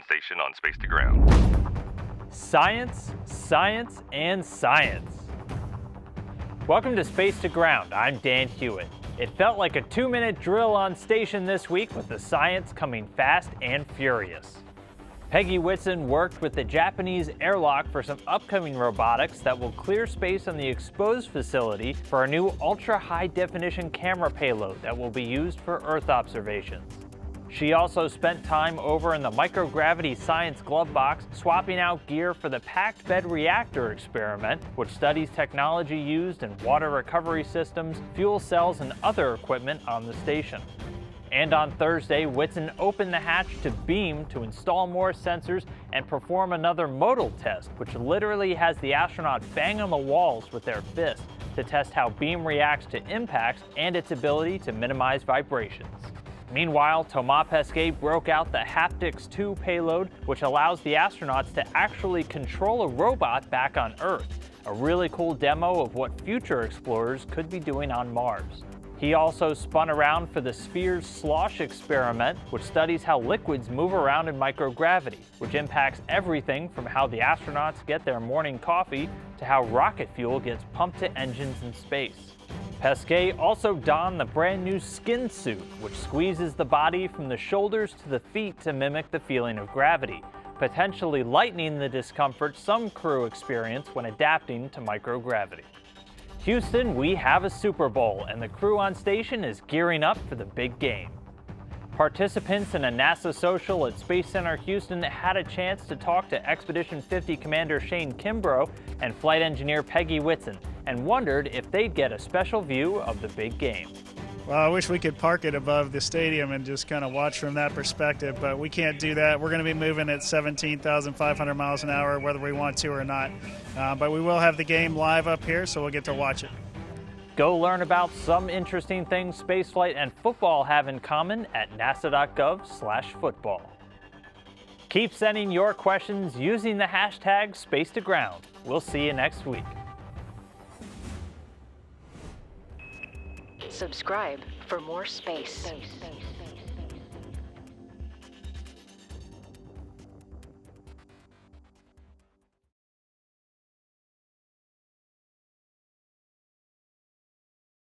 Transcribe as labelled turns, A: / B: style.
A: station on Space to Ground.
B: Science, science, and science. Welcome to Space to Ground. I'm Dan Hewitt. It felt like a 2-minute drill on station this week with the science coming fast and furious. Peggy Whitson worked with the Japanese airlock for some upcoming robotics that will clear space on the exposed facility for a new ultra-high-definition camera payload that will be used for Earth observations. She also spent time over in the microgravity science glove box swapping out gear for the packed bed reactor experiment, which studies technology used in water recovery systems, fuel cells, and other equipment on the station. And on Thursday, Whitson opened the hatch to beam to install more sensors and perform another modal test, which literally has the astronaut bang on the walls with their fists to test how beam reacts to impacts and its ability to minimize vibrations. Meanwhile, Thomas Pesquet broke out the Haptics 2 payload, which allows the astronauts to actually control a robot back on Earth, a really cool demo of what future explorers could be doing on Mars. He also spun around for the Sphere's slosh experiment, which studies how liquids move around in microgravity, which impacts everything from how the astronauts get their morning coffee to how rocket fuel gets pumped to engines in space. Pesquet also donned the brand new skin suit, which squeezes the body from the shoulders to the feet to mimic the feeling of gravity, potentially lightening the discomfort some crew experience when adapting to microgravity. Houston, we have a Super Bowl, and the crew on station is gearing up for the big game. Participants in a NASA social at Space Center Houston had a chance to talk to Expedition 50 Commander Shane Kimbrough and flight engineer Peggy Whitson, and wondered if they'd get a special view of the big game.
C: Well, I wish we could park it above the stadium and just kind of watch from that perspective, but we can't do that. We're going to be moving at 17,500 miles an hour, whether we want to or not. But we will have the game live up here, so we'll get to watch it.
B: Go learn about some interesting things spaceflight and football have in common at nasa.gov/football. Keep sending your questions using the hashtag #SpaceToGround. We'll see you next week.
D: Subscribe for more space.